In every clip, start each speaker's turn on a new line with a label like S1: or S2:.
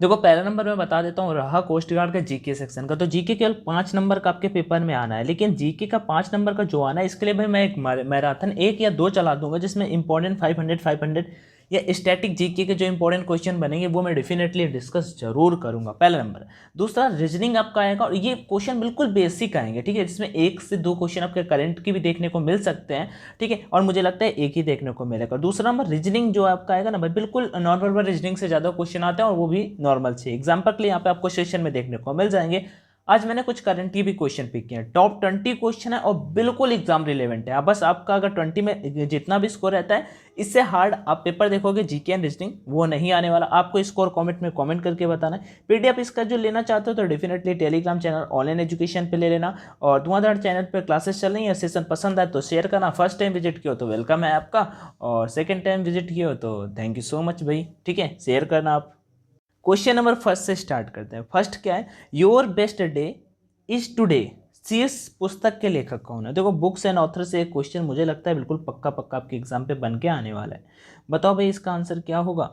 S1: देखो पहला नंबर मैं बता देता हूँ, रहा कोस्ट गार्ड का जीके सेक्शन का। तो जीके केवल 5 नंबर का आपके पेपर में आना है, लेकिन जीके का 5 नंबर का जो आना है इसके लिए भाई मैं एक मैराथन 1 या 2 चला दूंगा, जिसमें इंपॉर्टेंट 500 या स्टैटिक जीके के जो इंपॉर्टेंट क्वेश्चन बनेंगे वो मैं डेफिनेटली डिस्कस जरूर करूंगा, पहला नंबर। दूसरा रीजनिंग आपका आएगा, और ये क्वेश्चन बिल्कुल बेसिक आएंगे, ठीक है, जिसमें 1 से 2 क्वेश्चन आपके करंट की भी देखने को मिल सकते हैं, ठीक है, और मुझे लगता है एक ही देखने को मिलेगा। दूसरा नंबर रीजनिंग जो आपका आएगा ना भाई, बिल्कुल नॉर्मल रीजनिंग से ज़्यादा क्वेश्चन आते हैं, और वो भी नॉर्मल से। एग्जाम्पल के लिए यहाँ पे आपको सेशन में देखने को मिल जाएंगे। आज मैंने कुछ करंट की भी क्वेश्चन पिक किए हैं, टॉप 20 क्वेश्चन है और बिल्कुल एग्जाम रिलेवेंट है। बस आपका अगर 20 में जितना भी स्कोर रहता है, इससे हार्ड आप पेपर देखोगे जीके एंड रीजनिंग वो नहीं आने वाला। आपको स्कोर कमेंट में कमेंट करके बताना है। पीडीएफ इसका जो लेना चाहते हो तो definitely Telegram channel online education पे ले लेना, और धुआंधार चैनल पर क्लासेस चल रही है, सेशन पसंद आए तो शेयर करना। फर्स्ट टाइम विजिट किया हो तो वेलकम है आपका, और सेकेंड टाइम विजिट किया हो तो थैंक यू सो मच भाई, ठीक है, शेयर करना आप। क्वेश्चन नंबर फर्स्ट से स्टार्ट करते हैं। फर्स्ट क्या है, your best day is today, शीर्ष पुस्तक के लेखक कौन है? देखो बुक्स एंड ऑथर से एक क्वेश्चन मुझे लगता है बिल्कुल पक्का पक्का आपके एग्जाम पे बन के आने वाला है। बताओ भाई इसका आंसर क्या होगा?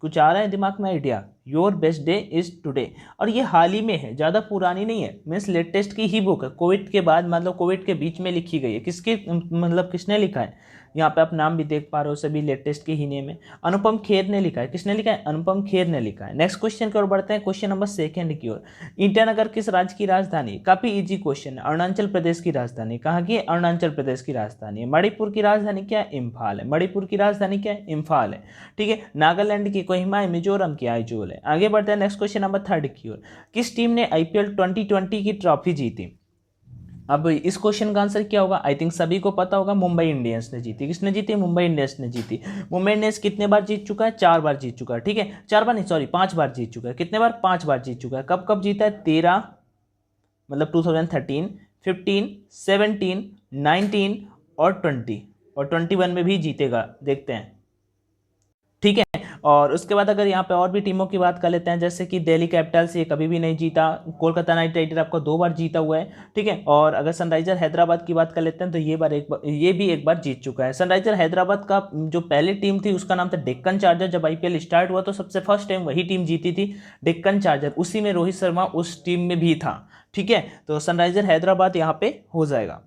S1: कुछ आ रहा है दिमाग में idea? Your best day is today, और ये हाल ही में है, ज़्यादा पुरानी नहीं है, मीन्स लेटेस्ट की ही बुक है, कोविड के बाद मतलब कोविड के बीच में लिखी गई है। किसके मतलब किसने लिखा है? यहाँ पे आप नाम भी देख पा रहे हो, सभी लेटेस्ट के ही नेम है। अनुपम खेर ने लिखा है। किसने लिखा है? अनुपम खेर ने लिखा है। नेक्स्ट क्वेश्चन की ओर बढ़ते हैं, क्वेश्चन नंबर सेकंड की ओर। ईटानगर किस राज्य की राजधानी? काफी इजी क्वेश्चन है। अरुणाचल प्रदेश की राजधानी। कहाँ की है? अरुणाचल प्रदेश की राजधानी है। मणिपुर की राजधानी क्या है? इम्फाल है। मणिपुर की राजधानी क्या है? इम्फाल है, ठीक है। नागालैंड की कोहिमा है। मिजोरम की आइजोल है। आगे बढ़ते हैं नेक्स्ट क्वेश्चन नंबर थर्ड की ओर। किस टीम ने आईपीएल 2020 की ट्रॉफी जीती? अब इस क्वेश्चन का आंसर क्या होगा? आई थिंक सभी को पता होगा, मुंबई इंडियंस ने जीती। किसने जीती? मुंबई इंडियंस ने जीती। मुंबई इंडियंस कितने बार जीत चुका है? 4 बार जीत चुका है, ठीक है। 4 बार नहीं, सॉरी 5 बार जीत चुका है। कितने बार? 5 बार जीत चुका है। कब कब जीता है? 13 मतलब 2013, 15, 17, 19 और 20, और 21 में भी जीतेगा, देखते हैं, ठीक है। और उसके बाद अगर यहाँ पे और भी टीमों की बात कर लेते हैं, जैसे कि दिल्ली कैपिटल्स, ये कभी भी नहीं जीता। कोलकाता नाइट राइडर आपको 2 बार जीता हुआ है, ठीक है। और अगर सनराइजर हैदराबाद की बात कर लेते हैं तो ये भी एक बार जीत चुका है। सनराइजर हैदराबाद का जो पहली टीम थी उसका नाम था डेक्कन चार्जर। जब आईपीएल स्टार्ट हुआ तो सबसे फर्स्ट टाइम वही टीम जीती थी, डेक्कन चार्जर। उसी में रोहित शर्मा उस टीम में भी था, ठीक है। तो सनराइजर हैदराबाद यहाँ पे हो जाएगा।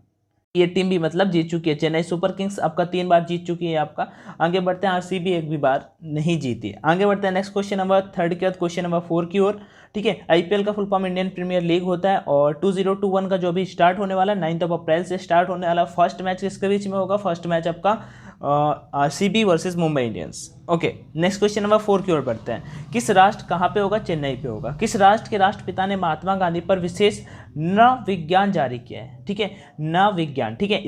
S1: ये टीम भी मतलब जीत चुकी है। चेन्नई सुपर किंग्स आपका 3 बार जीत चुकी है आपका। आगे बढ़ते हैं, आरसीबी एक भी बार नहीं जीती है। आगे बढ़ते हैं नेक्स्ट क्वेश्चन नंबर थर्ड के बाद क्वेश्चन नंबर 4 की ओर, ठीक है। आईपीएल का full form Indian Premier League होता है, और 2021 का जो भी स्टार्ट होने वाला है 9 अप्रैल से स्टार्ट होने वाला। फर्स्ट मैच किसके बीच में होगा? फर्स्ट मैच आपका RCB versus Mumbai Indians. Okay, next question number 4 की ओर बढ़ते हैं। किस राष्ट्र कहाँ पे होगा? चेन्नई पे होगा। किस राष्ट्र के राष्ट्रपिता ने महात्मा गांधी पर विशेष नव विज्ञान जारी किया है? ठीक है, नव विज्ञान, ठीक है।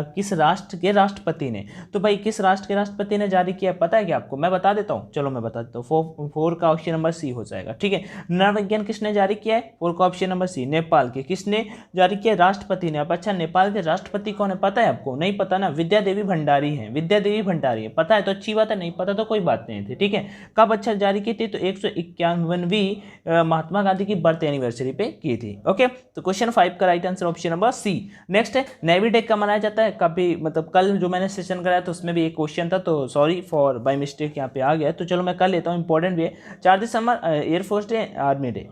S1: किस राष्ट्र के राष्ट्रपति ने? तो भाई किस राष्ट्र के राष्ट्रपति ने जारी किया है पता है क्या आपको? मैं बता देता हूँ, चलो मैं बता देता हूँ। 4 का ऑप्शन नंबर सी हो जाएगा, ठीक है। नव विज्ञान किसने जारी किया है? 4 का ऑप्शन नंबर सी, नेपाल के। किसने जारी किया? राष्ट्रपति ने। अब अच्छा, नेपाल के राष्ट्रपति कौन है पता है आपको? नहीं पता ना? विद्या देवी भंडारी है। विद्या देवी भंडारी है, पता है तो अच्छी बात है, नहीं पता तो कोई बात नहीं थी, ठीक है। कब अच्छा जारी की थी? तो 151वीं महात्मा गांधी की बर्थ एनिवर्सरी पे की थी। ओके, तो क्वेश्चन 5 का right answer option number C. Next है, नेवी डे कब मनाया जाता है? कभी मतलब कल जो मैंने सेशन कराया तो उसमें भी एक क्वेश्चन था, तो सॉरी फॉर बाय मिस्टेक यहाँ पे आ गया, तो चलो मैं कर लेता हूँ, इंपॉर्टेंट भी है। 4 दिसंबर एयरफोर्स डे, आर्मी डे।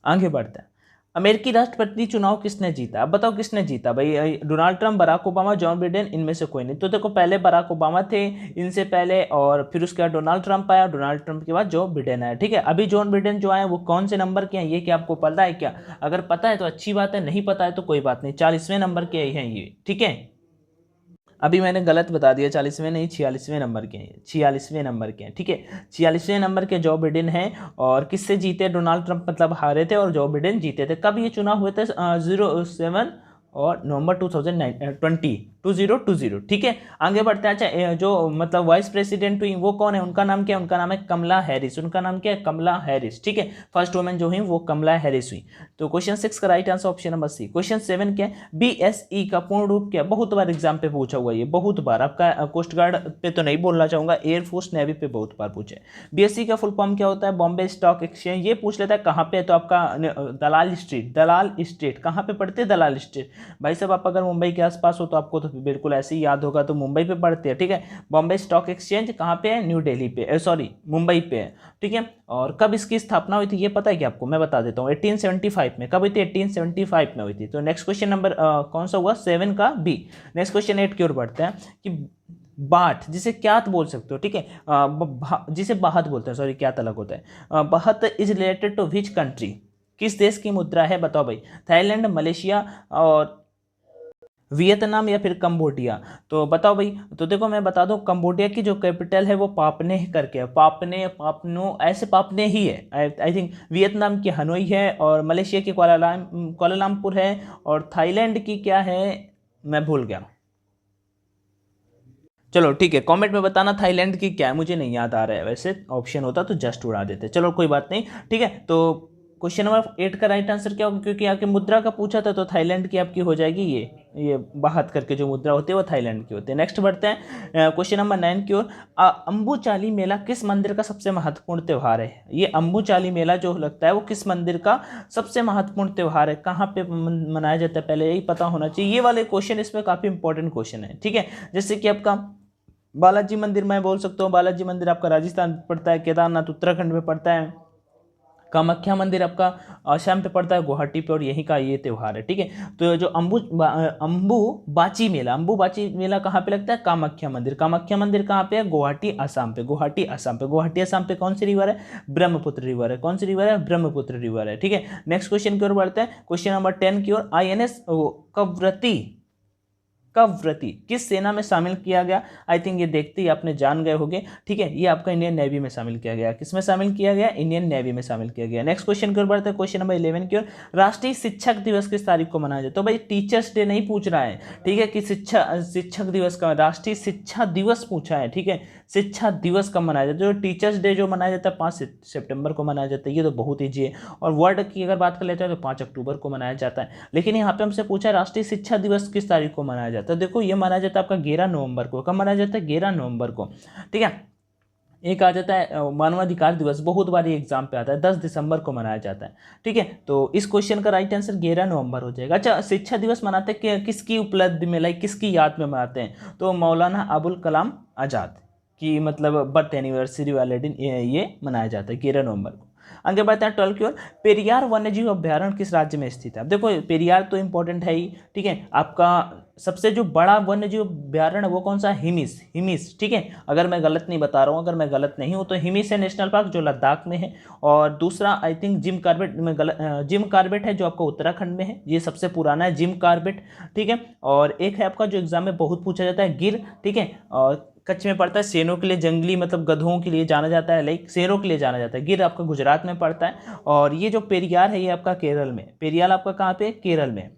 S1: आगे बढ़ते हैं, अमेरिकी राष्ट्रपति चुनाव किसने जीता? अब बताओ किसने जीता भाई? Donald Trump, Barack Obama, John Biden, इनमें से कोई नहीं। तो देखो पहले बराक ओबामा थे इनसे पहले, और फिर उसके बाद डोनाल्ड ट्रंप आया, डोनाल्ड ट्रंप के बाद जो बिडेन आया, ठीक है। अभी जॉन बिडेन जो आया वो कौन से नंबर के हैं ये क्या आपको पता है क्या? अगर पता है तो अच्छी बात है, नहीं पता है तो कोई बात नहीं, 40वें नंबर के हैं ये, ठीक है। अभी मैंने गलत बता दिया, 40वें नहीं 46वें नंबर के हैं, 46वें नंबर के हैं, ठीक है। 46वें नंबर के जो बिडेन हैं। और किससे जीते? डोनाल्ड ट्रंप मतलब हारे थे और जो बिडेन जीते थे। कब ये चुनाव हुए थे? 07 और नवंबर 2020, ठीक है। आगे बढ़ते हैं। अच्छा, जो मतलब वाइस प्रेसिडेंट हुई वो कौन है? उनका नाम क्या है? उनका नाम है कमला हैरिस। उनका नाम क्या है? कमला हैरिस, ठीक है। फर्स्ट वुमेन जो हुई वो कमला हैरिस हुई। तो क्वेश्चन 6 का right answer option number C. Question 7 क्या है? बीएसई का पूर्ण रूप क्या? बहुत बार एग्जाम पे पूछा हुआ है, बहुत बार। आपका कोस्ट गार्ड पे तो नहीं बोलना चाहूंगा, एयरफोर्स नेवी पे बहुत बार पूछे। बीएसई का फुल फॉर्म क्या होता है? Bombay stock exchange. ये पूछ लेता है कहाँ पे, तो आपका दलाल स्ट्रीट। दलाल स्ट्रीट कहाँ पे पड़ते हैं? दलाल स्ट्रीट। भाई साहब आप अगर मुंबई के आसपास हो तो आपको तो तो बिल्कुल ऐसे ही याद होगा, तो मुंबई पे पड़ती है, ठीक है। बॉम्बे स्टॉक एक्सचेंज कहाँ पे है? न्यू दिल्ली पे, सॉरी मुंबई पे है, ठीक है। और कब इसकी स्थापना हुई थी ये पता है क्या आपको? मैं बता देता हूँ, 1875 में। कब हुई थी? 1875 में हुई थी। तो नेक्स्ट क्वेश्चन नंबर कौन सा हुआ? 7 का बी। नेक्स्ट क्वेश्चन 8 की ओर बढ़ते हैं कि बाट जिसे क्या बोल सकते हो, ठीक है, जिसे बाहत बोलते हैं, सॉरी क्या अलग होता है। Baht is related to which country? किस देश की मुद्रा है? बताओ भाई। थाईलैंड, मलेशिया और वियतनाम या फिर कंबोडिया? तो बताओ भाई। तो देखो मैं बता दूं, कंबोडिया की जो कैपिटल है वो पापने करके है, पापने, पापनो, ऐसे पापने ही है आई थिंक। वियतनाम की हनोई है, और मलेशिया की कुआलालंपुर है, और थाईलैंड की क्या है मैं भूल गया। चलो ठीक है, कमेंट में बताना थाईलैंड की क्या है, मुझे नहीं याद आ रहा है, वैसे ऑप्शन होता तो जस्ट उड़ा देते। चलो कोई बात नहीं, ठीक है। तो क्वेश्चन नंबर 8 का राइट आंसर क्या होगा? क्योंकि आपके मुद्रा का पूछा था, तो थाईलैंड की आपकी हो जाएगी ये बाहत करके जो मुद्रा होती है वो थाईलैंड की होती है। नेक्स्ट बढ़ते हैं क्वेश्चन नंबर 9 की ओर। अंबुचाली मेला किस मंदिर का सबसे महत्वपूर्ण त्यौहार है? ये अंबुचाली मेला जो लगता है वो किस मंदिर का सबसे महत्वपूर्ण त्यौहार है? कहाँ पे मनाया जाता है? पहले यही पता होना चाहिए। ये वाले क्वेश्चन इसमें काफी इंपॉर्टेंट क्वेश्चन है, ठीक है। जैसे कि आपका बालाजी मंदिर मैं बोल सकता हूँ, बालाजी मंदिर आपका राजस्थान पड़ता है, केदारनाथ उत्तराखंड में पड़ता है, कामाख्या मंदिर आपका असम पे पड़ता है, गुवाहाटी पे, और यहीं का ये त्यौहार है, ठीक है। तो जो अंबुबाची मेला कहाँ पे लगता है? कामाख्या मंदिर। कामाख्या मंदिर कहाँ पे है? गुवाहाटी असम पे, गुवाहाटी असम पे। गुवाहाटी असम पे कौन सी रिवर है? ब्रह्मपुत्र रिवर है। कौन सी रिवर है? ब्रह्मपुत्र रिवर है, ठीक है। नेक्स्ट क्वेश्चन की ओर बढ़ते हैं, क्वेश्चन नंबर 10 की ओर। INS कवरत्ती कवरत्ती किस सेना में शामिल किया गया? आई थिंक ये देखते ही आपने जान गए होंगे, ठीक है। ये आपका इंडियन नेवी में शामिल किया गया। किस में शामिल किया गया? इंडियन नेवी में शामिल किया गया। नेक्स्ट क्वेश्चन की ओर बढ़ते हैं, क्वेश्चन नंबर 11 की ओर। राष्ट्रीय शिक्षक दिवस किस तारीख को मनाया जाए? तो भाई टीचर्स डे नहीं पूछ रहा है, ठीक है, कि शिक्षक दिवस का, राष्ट्रीय शिक्षा दिवस पूछा है, ठीक है। शिक्षा दिवस कब मनाया जाता है? जो टीचर्स डे जो मनाया जाता है 5 सितंबर को मनाया जाता है, ये तो बहुत ईजी है। और वर्ल्ड की अगर बात कर लेते हैं तो 5 अक्टूबर को मनाया जाता है। लेकिन यहाँ पे हमसे पूछा राष्ट्रीय शिक्षा दिवस किस तारीख को मनाया जाता है? देखो ये मनाया जाता है आपका 11 नवंबर को। कब मनाया जाता है? 11 नवंबर को, ठीक है। एक आ जाता है मानवाधिकार दिवस, बहुत बार एग्जाम पे आता है, 10 दिसंबर को मनाया जाता है, ठीक है। तो इस क्वेश्चन का राइट आंसर 11 नवंबर हो जाएगा। अच्छा, शिक्षा दिवस मनाते हैं किसकी उपलब्धि में, लाइक किसकी याद में मनाते हैं? तो मौलाना अबुल कलाम आज़ाद की मतलब बर्थ एनिवर्सरी वाले दिन ये मनाया जाता है 11 नवंबर को। आगे बढ़ते हैं 12 की ओर। पेरियार वन्यजीव अभ्यारण्य किस राज्य में स्थित है? अब देखो पेरियार तो इंपॉर्टेंट है ही, ठीक है। आपका सबसे जो बड़ा वन्यजीव अभ्यारण्य वो कौन सा? हिमिस, हिमिस, ठीक है। अगर मैं गलत नहीं बता रहा हूँ, अगर मैं गलत नहीं हूँ तो हिमिस है नेशनल पार्क जो लद्दाख में है। और दूसरा आई थिंक जिम कॉर्बेट में जिम कॉर्बेट है जो आपका उत्तराखंड में है, ये सबसे पुराना है जिम कॉर्बेट, ठीक है। और एक है आपका जो एग्जाम में बहुत पूछा जाता है गिर, ठीक है। और कच्छ में पड़ता है, शेरों के लिए, जंगली मतलब गधों के लिए जाना जाता है, लाइक शेरों के लिए जाना जाता है। गिर आपका गुजरात में पड़ता है। और ये जो पेरियार है ये आपका केरल में, पेरियार आपका कहाँ पे? केरल में,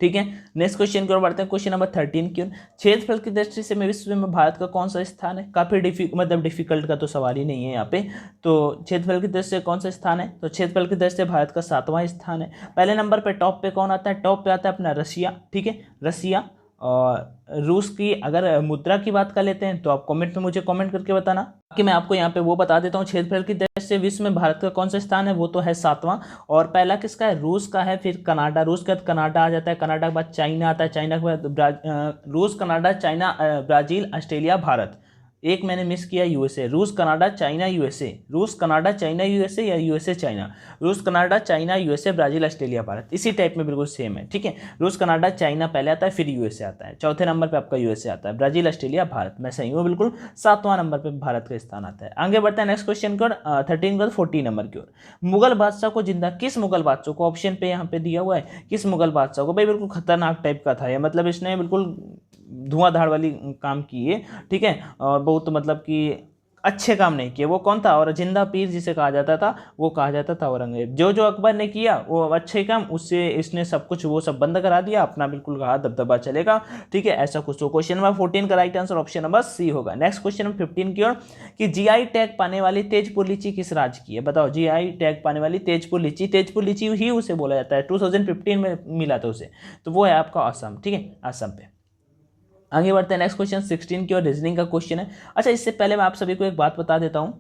S1: ठीक है। नेक्स्ट क्वेश्चन की ओर बढ़ते हैं, क्वेश्चन नंबर 13 की ओर। क्षेत्रफल की दृष्टि से विश्व में भारत का कौन सा स्थान है? काफी डिफिकल्ट का तो सवाल ही नहीं है यहाँ पे। तो क्षेत्रफल की दृष्टि से कौन सा स्थान है? तो क्षेत्रफल की दृष्टि से भारत का 7वां स्थान है। पहले नंबर पे टॉप पे कौन आता है? टॉप पे आता है अपना रशिया, ठीक है, रशिया। और रूस की अगर मुद्रा की बात कर लेते हैं तो आप कमेंट में मुझे कमेंट करके बताना कि मैं आपको यहाँ पे वो बता देता हूँ। क्षेत्रफल की दृष्टि से विश्व में भारत का कौन सा स्थान है? वो तो है 7वां। और पहला किसका है? रूस का है, फिर कनाडा, रूस के बाद कनाडा आ जाता है, कनाडा के बाद चाइना आता है, चाइना के बाद रूस, Canada, China, Brazil, Australia, Bharat. एक मैंने मिस किया, यूएसए। रूस, कनाडा, चाइना, यूएसए, रूस, कनाडा, चाइना, यूएसए, या यूएसए, चाइना। रूस, Canada, China, USA, Brazil, Australia, Bharat, इसी टाइप में बिल्कुल सेम है, ठीक है। रूस, कनाडा, चाइना पहले आता है, फिर यूएसए आता है, चौथे नंबर पे आपका यूएसए आता है, ब्राजील, ऑस्ट्रेलिया, भारत। मैं सही हूँ बिल्कुल, 7वां नंबर पे भारत का स्थान आता है। आगे बढ़ता है नेक्स्ट क्वेश्चन की ओर, 13 के बाद 14 नंबर की ओर। मुगल बादशाह को जिंदा, किस मुगल बादशाह को? ऑप्शन पे यहाँ पे दिया हुआ है, किस मुगल बादशाह को? भाई बिल्कुल खतरनाक टाइप का था ये, मतलब इसने बिल्कुल धुआंधार वाली काम की है, ठीक है। और बहुत मतलब कि अच्छे काम नहीं किए। वो कौन था? और जिंदा पीर जिसे कहा जाता था, वो कहा जाता था औरंगजेब। जो जो अकबर ने किया वो अच्छे काम, उससे इसने सब कुछ वो सब बंद करा दिया, अपना बिल्कुल कहा दबदबा चलेगा, ठीक है, ऐसा कुछ। तो क्वेश्चन नंबर 14 का right answer option number C होगा। नेक्स्ट क्वेश्चन नंबर 15 की ओर, कि जीआई टैग पाने वाली तेजपुर लीची किस राज्य की है? बताओ, जीआई टैग पाने वाली तेजपुर लीची, तेजपुर लीची ही उसे बोला जाता है, 2015 में मिला था उसे, तो वो है आपका असम, ठीक है, असम पे। आगे बढ़ते हैं नेक्स्ट क्वेश्चन 16 की और रीजनिंग का क्वेश्चन है। अच्छा, इससे पहले मैं आप सभी को एक बात बता देता हूँ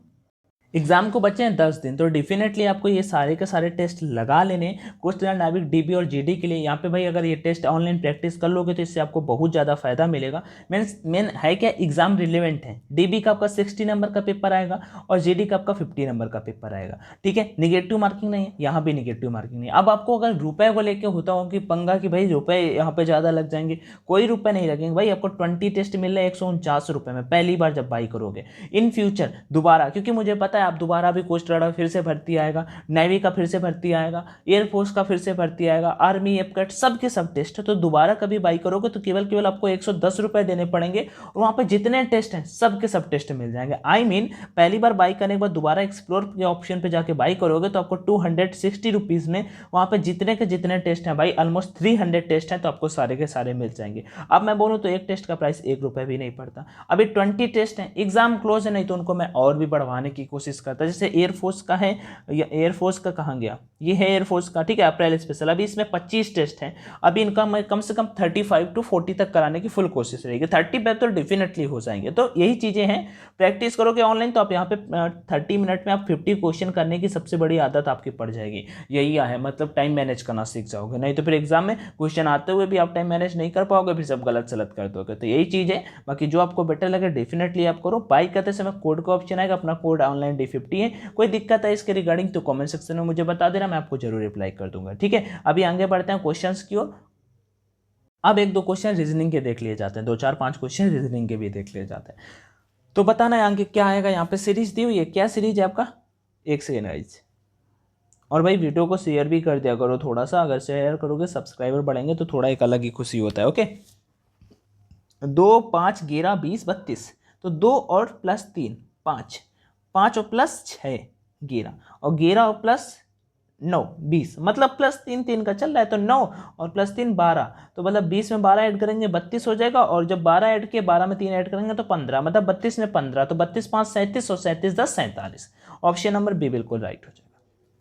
S1: एग्जाम को बचे हैं 10 दिन, तो डेफिनेटली आपको ये सारे के सारे टेस्ट लगा लेने कोस्ट गार्ड नाविक डीबी और जीडी के लिए। यहाँ पे भाई अगर ये टेस्ट ऑनलाइन प्रैक्टिस कर लोगे तो इससे आपको बहुत ज़्यादा फायदा मिलेगा। मेन है क्या, एग्जाम रिलेवेंट है। डीबी का आपका 60 नंबर का पेपर आएगा और जीडी का आपका 50 नंबर का पेपर आएगा, ठीक है। निगेटिव मार्किंग नहीं है, यहाँ भी निगेटिव मार्किंग नहीं है। अब आपको अगर रुपए को लेकर होता हो कि पंगा कि भाई रुपए यहाँ पे ज़्यादा लग जाएंगे, कोई रुपए नहीं लगेंगे भाई। आपको 20 टेस्ट मिल रहे हैं 149 रुपये में पहली बार जब बाई करोगे। इन फ्यूचर दोबारा, क्योंकि मुझे पता है आप दोबारा भी कोस्ट गार्ड फिर से भर्ती आएगा, नेवी का फिर से भर्ती आएगा, एयरफोर्स का फिर से भर्ती आएगा, आर्मी एपकट सब के सब टेस्ट है। तो दोबारा कभी बाई करोगे तो केवल आपको 110 रुपये देने पड़ेंगे और वहाँ पे जितने टेस्ट हैं सब के सब टेस्ट मिल जाएंगे। आई मीन पहली बार बाई करने के बाद दोबारा एक्सप्लोर के ऑप्शन पे जाके बाई करोगे तो आपको 260 रुपीज़ में वहाँ पे जितने के जितने टेस्ट हैं भाई, ऑलमोस्ट 300 टेस्ट हैं, तो आपको सारे के सारे मिल जाएंगे। अब मैं बोलूँ तो एक टेस्ट का प्राइस 1 रुपये भी नहीं पड़ता। अभी 20 टेस्ट हैं, एग्जाम क्लोज है, नहीं तो उनको मैं और भी बढ़वाने की कोशिश करता। जैसे एयरफोर्स का है, एयरफोर्स का कहाँ गया, ये है एयरफोर्स का, ठीक है, अप्रैल स्पेशल। अभी इसमें 25 टेस्ट हैं, अभी इनका मैं कम से कम 35 to 40 तक कराने की फुल कोशिश रहेगी। 30 पे तो डेफिनेटली हो जाएंगे। तो यही चीज़ें हैं, प्रैक्टिस करोगे ऑनलाइन तो आप यहाँ पे 30 मिनट में आप 50 क्वेश्चन करने की सबसे बड़ी आदत आपकी पड़ जाएगी। यही है, मतलब टाइम मैनेज करना सीख जाओगे। नहीं तो फिर एग्जाम में क्वेश्चन आते हुए भी आप टाइम मैनेज नहीं कर पाओगे, फिर सब गलत सलत कर दोगे। तो यही चीज़ है, बाकी जो आपको बेटर लगे डेफिनेटली आप करो। बाई करते समय कोड का ऑप्शन आएगा, अपना कोड ऑनलाइन D50 है। कोई दिक्कत है इसके रिगार्डिंग तो कमेंट सेक्शन में मुझे बता देना, मैं आपको जरूर रिप्लाई कर दूंगा, ठीक है। अभी आगे बढ़ते हैं क्वेश्चंस की ओर। अब एक दो क्वेश्चन रीजनिंग के देख लिए जाते हैं, 2-4-5 क्वेश्चन रीजनिंग के भी देख लिए जाते हैं। तो बताना है आगे क्या आएगा। यहाँ पे सीरीज दी हुई है, क्या सीरीज है आपका, एक सेकेंड गाइस। और भाई वीडियो को शेयर भी कर दिया करो थोड़ा सा, अगर शेयर करोगे सब्सक्राइबर बढ़ेंगे तो थोड़ा एक अलग ही खुशी होता है। ओके, 2, 5, 11, 20, 32, तो 2 और प्लस 3 5, 5 और प्लस 6 11, और 11 और प्लस 9 20, मतलब प्लस 3 3 का चल रहा है, तो 9 और प्लस 3 12, तो मतलब 20 में 12 ऐड करेंगे 32 हो जाएगा, और जब 12 ऐड किए 12 में 3 ऐड करेंगे तो 15, मतलब 32 में 15, तो 32 5 37 और 37 10 47। ऑप्शन नंबर बी बिल्कुल राइट हो जाएगा।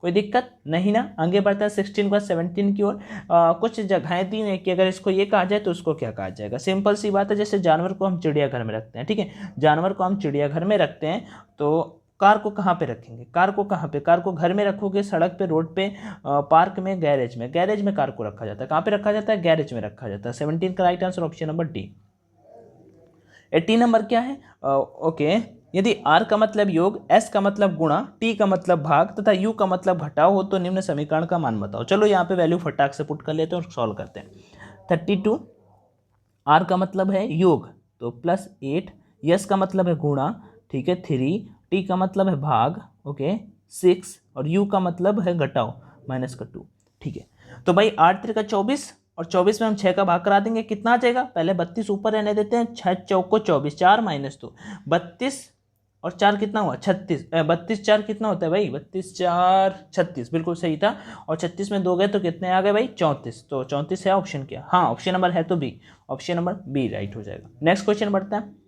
S1: कोई दिक्कत नहीं ना। आगे बढ़ता है 16 का 17 की ओर। कुछ जगहें दी हैं कि अगर इसको ये कहा जाए तो उसको क्या कहा जाएगा। सिंपल सी बात है, जैसे जानवर को हम चिड़ियाघर में रखते हैं, ठीक है, जानवर को हम चिड़ियाघर में रखते हैं, तो कार को कहाँ पे रखेंगे, कार को कहाँ पे, कार को घर में रखोगे, सड़क पे, रोड पे, पार्क में, गैरेज में। गैरेज में कार को रखा जाता है, कहाँ पे रखा जाता है, गैरेज में रखा जाता है। 17 का right answer option number D. 18 number क्या है, ओके, यदि R का मतलब योग, S का मतलब गुणा, T का मतलब भाग तथा U का मतलब घटाव हो तो निम्न समीकरण का मान बताओ। चलो यहाँ पे वैल्यू फटाक से पुट कर लेते हैं और सॉल्व करते हैं। 32, R का मतलब है योग तो +8, S का मतलब है गुणा, ठीक है, 3, T का मतलब है भाग, ओके, 6, और U का मतलब है घटाव -2, ठीक है। तो भाई 8 3 का 24, और 24 में हम 6 का भाग करा देंगे, कितना आ जाएगा, पहले 32 ऊपर रहने देते हैं, 6 चौक को 24, 4 -2, 32 और 4 कितना हुआ 36, 32 4 कितना होता है भाई, 32 4 36, बिल्कुल सही था। और 36 में 2 गए तो कितने आ गए भाई, 34, तो 34 है ऑप्शन क्या, हाँ ऑप्शन नंबर है तो B, option number B right हो जाएगा। नेक्स्ट क्वेश्चन बढ़ता है।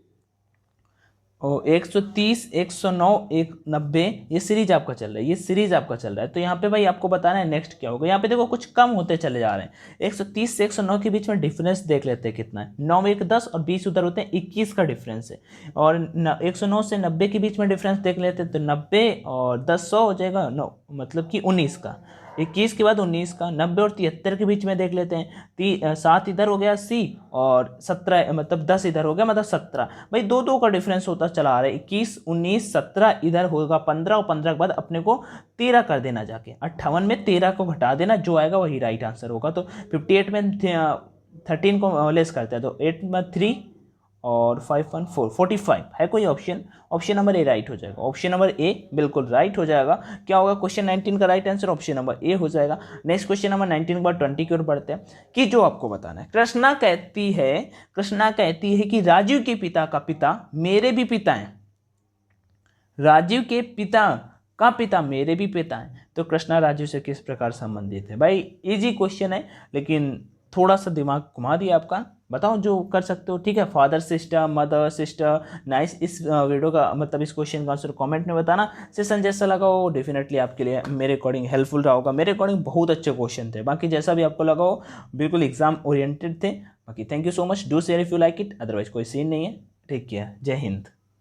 S1: 130, 109, 190, ये सीरीज आपका चल रहा है, ये सीरीज आपका चल रहा है। तो यहाँ पे भाई आपको बताना है नेक्स्ट क्या होगा। यहाँ पे देखो कुछ कम होते चले जा रहे हैं। 130 से 109 के बीच में डिफरेंस देख लेते हैं कितना है, 9 में 1 10 और 20 उधर होते हैं, 21 का डिफरेंस है। और 109 से 90 के बीच में डिफरेंस देख लेते हैं, तो 90 और 10 100 हो जाएगा, 9 मतलब कि 19 का, 21 के बाद 19 का, 90 और 73 के बीच में देख लेते हैं, 7 इधर हो गया C, और 17 मतलब 10 इधर हो गया, मतलब 17। भाई 2 का डिफरेंस होता चला आ रहा है, 21 19 17 इधर होगा 15, और 15 के बाद अपने को 13 कर देना, जाके 58 में 13 को घटा देना, जो आएगा वही राइट आंसर होगा। तो 58 में 13 को लेस करते हैं, तो 8 में 3 और 5 1 4 45 है कोई option, option number A right हो जाएगा, ऑप्शन नंबर ए बिल्कुल राइट हो जाएगा। क्या होगा क्वेश्चन 19 का right answer option number A हो जाएगा। नेक्स्ट क्वेश्चन नंबर 19 के बाद 20 की ओर बढ़ते हैं, कि जो आपको बताना है। कृष्णा कहती है कि राजीव के पिता का पिता मेरे भी पिता हैं, राजीव के पिता का पिता मेरे भी पिता हैं, तो कृष्णा राजीव से किस प्रकार संबंधित है। भाई इजी क्वेश्चन है, लेकिन थोड़ा सा दिमाग घुमा दिया आपका, बताओ जो कर सकते हो, ठीक है। Father sister, mother sister, nice. इस वीडियो का मतलब इस क्वेश्चन का आंसर कमेंट में बताना। सेशन जैसा लगा हो डेफिनेटली आपके लिए मेरे अकॉर्डिंग हेल्पफुल रहा होगा। मेरे अकॉर्डिंग बहुत अच्छे क्वेश्चन थे, बाकी जैसा भी आपको लगा हो बिल्कुल एग्जाम ओरिएंटेड थे। बाकी thank you so much, do share if you like it, otherwise कोई सीन नहीं है। टेक केयर, जय हिंद।